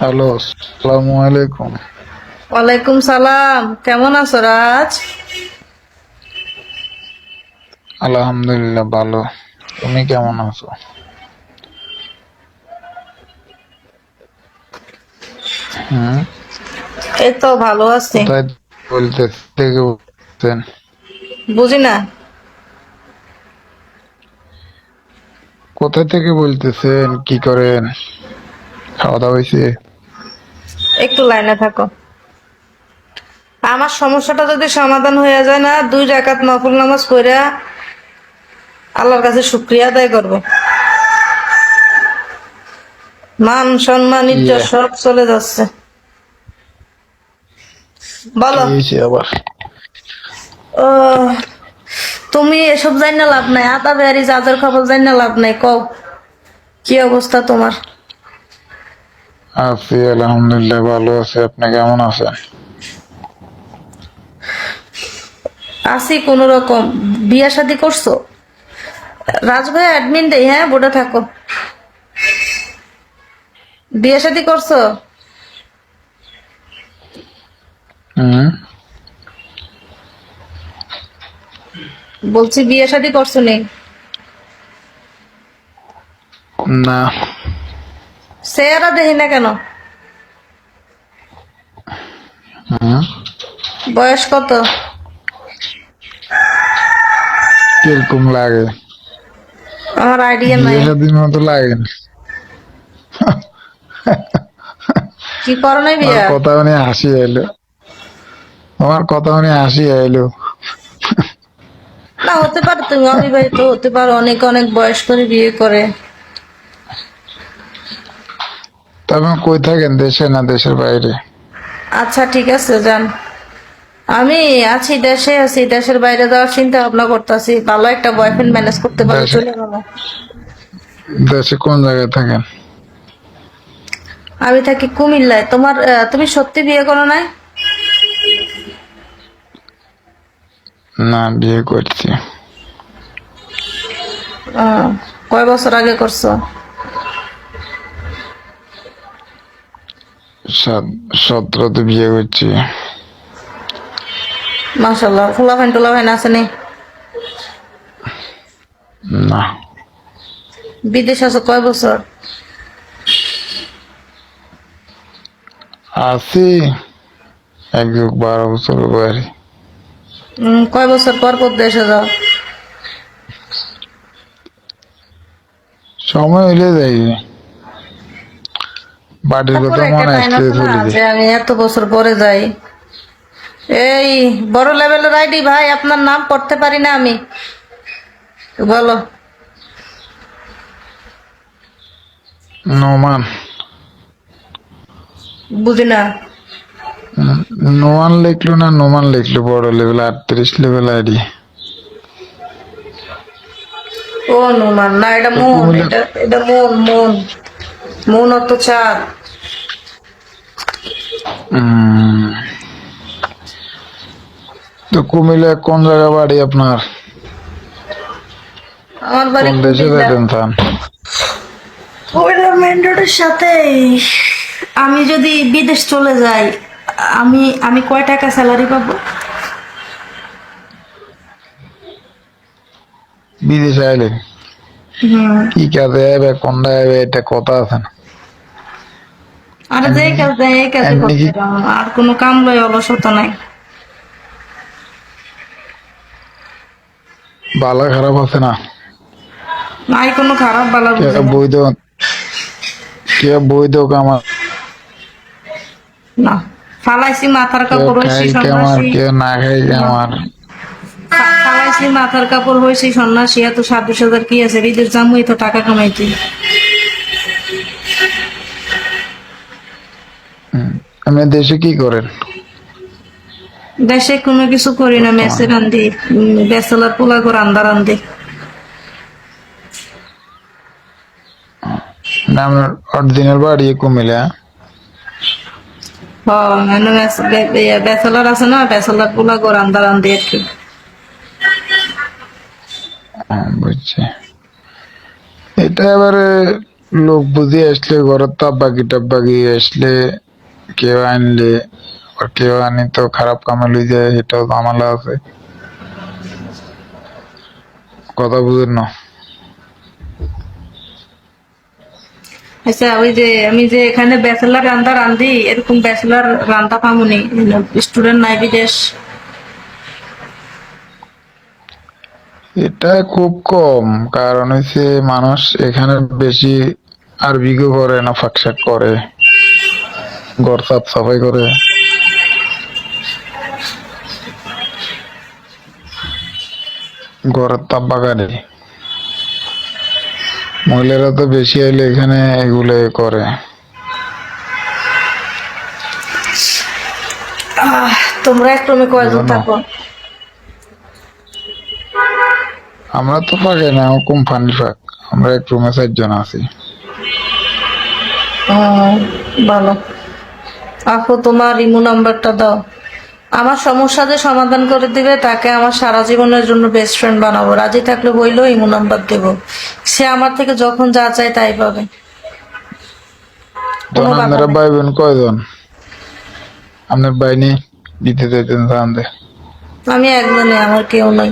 Hello, আসসালামু আলাইকুম। ওয়ালাইকুম সালাম। কেমন আছো রাজ? আলহামদুলিল্লাহ ভালো। তুমি কেমন আছো? হুম। এই তো ভালো আছি। কোথায় বলতে থেকে বলছেন? বুঝি না। কোথায় থেকে বলতেছেন? কি করেন? খাওয়া দাওয়া হয়েছে? একটু লাইনে থাকো। আমার সমস্যাটা যদি সমাধান হয়ে যায় না, 2 রাকাত নফল নামাজ পড়া আল্লাহর কাছে শুকরিয়া আদায় করব। মান সম্মান কি ইজ্জত সব চলে যাচ্ছে। কি বলো। হয়েছে আবার? ও, তুমি এসব জানি না লাভ নাই, আতা বেয়ারি যাদের খবর জানি না লাভ নাই। কও, কি অবস্থা তোমার? আছি আলহামদুলিল্লাহ ভালো আছে। আপনি কেমন আছেন? আছি কোন রকম। বিয়া শাদী করছো? রাজ ভাই অ্যাডমিন দেই, হ্যাঁ বোর্ডে থাকো। বিয়া শাদী করছো? হুম। বলছি বিয়ে শাদী করছো নি? না। চেহারা দেখি না কেন? হুম। বয়স কত? কিরকম লাগে? আমার আইডিয়া বিয়ে নাই। শাদীর মতো লাগে না। কি করো নাই আমার বিয়া? কথা শুনে হাসি এলো। আমার কথা শুনে হাসি এলো। না, হতে পারে তুমি অবিবাহিত হতে পারো, অনেক অনেক বয়স করে বিয়ে করে। তবে কই থাকেন? দেশে না দেশের বাইরে? আচ্ছা ঠিক আছে যান। আমি আছি দেশে, আছি দেশের বাইরে যাওয়ার চিন্তা ভাবনা করতেছি, ভালো একটা বয়ফ্রেন্ড ম্যানেজ করতে পারলে দেশে চলে যাবো। দেশে কোন জায়গায় থাকেন? আমি থাকি কুমিল্লায়। তুমি সত্যি বিয়ে করো নাই? না, বিয়ে করছি। আহ, কয় বছর আগে করছো? 17তে বিয়ে করছি। মাশাল্লাহ, ফুলাফাইন টুলাফাইন আছে নি? না, বিদেশ আছো কয় বছর? আছি 12 বছর বয়সে। কয় বছর পর পর দেশে যাও? সময় হইলে যাই। বাড়ির তারপর কথা একটা মনে টাইম আসলে আছে না চলে যাই। যে আমি এত বছর পরে যাই। এই বড় লেভেলের আইডি ভাই, আপনার নাম পড়তে পারি না আমি। বলো। নোমান। বুঝি না। নোমান লিখলো না নোমান লিখলো? বড় লেভেল 38 লেভেল আইডি। ও নুমান না, এটা তো মন, কুমিল্লা। এটা এটা মন মন। মন অত চাঁদ। উম, তো কুমিল্লা কোন জায়গা বাড়ি আপনার? আমার বাড়ি কোন দেশে কুমিল্লা। যেতেন চান? কুমিল্লা মেন রোডের সাথে। আমি যদি বিদেশ চলে যাই, আমি আমি কয় টাকা স্যালারি পাবো? বিদেশে আইলে হুম। কি কাজে আইবে, কোনটা আইবে, এটা কথা আছে না? আরে যে এমনি কাজ দেয় এই কাজে এমনি করতে কি যাবো, আর কোনো কাম লয় অলসতা নাই। ভালো খারাপ আছে না? নাই কোনো খারাপ বালা কে বুঝি না। বৈধ কে বৈধ কামার, না, ফালাইছি মাথার কেউ কাপড় হয়েছি খাই কামার, সন্ন্যাসী। কেউ না খাই কামার। ফালাইছি মাথার কাপড় হয়েছি সন্ন্যাসী, এত 26,000 কি আছে, বিদেশ জামুই তো টাকা কামাইছি। আপনি দেশে কি করেন দেশে কোনো কিছু করি না, মেসে বর্তমানে? রান্ধি। বেসালার পোলা করে রান্দা রান্ধি। না, আপনার অরিজিনাল বাড়ি কুমিল্লা? বেসালার আছে না, বেসালার পোলা করে রান্দা রান্ধি আর কি। বুঝছি। এটা এবারে লোক বুঝে আসলে ঘরের তাব্বাকি টাব্বাকি আসলে কেউ আনলে আর কেউ আনি তো খারাপ কামে লই যায়, এটাও ঝামেলা আছে। কথা বুঝেন না? আচ্ছা, ওই যে আমি যে এখানে ব্যাচেলার রান্দা রান্ধি, এরকম ব্যাচেলার রান্দা পামুনি, স্টুডেন্ট নাই বিদেশ। এটা খুব কম, কারণ হচ্ছে মানুষ এখানে বেশি আরবিগো করে না, ফাঁকশাক করে, ঘর সাফ সাফাই করে, ঘরের তাপ বাগানে। মহিলারা তো বেশি আইলে এখানে এগুলো করে। তোমরা এক রুমে কয়জন বুঝলো? থাকো? আমরা তো ফাঁকে না, আমার কোম্পানি ফাঁক। আমরা এক রুমে 4 জন আছি। ভালো। আপু, তোমার ইমো নাম্বারটা দাও। আমার সমস্যা যে সমাধান করে দিবে তাকে আমার সারা জীবনের জন্য বেস্ট ফ্রেন্ড বানাবো। রাজি থাকলে বইলো, ইমো নাম্বার দেবো। সে আমার থেকে যখন যা চায় তাই পাবে, কোনো তখন বাধা আপনারা নেই। ভাই বোন কয়জন? আপনার ভাই নেই দিতে চাইতেন চান দে? আমি একজনে, আমার কেউ নাই।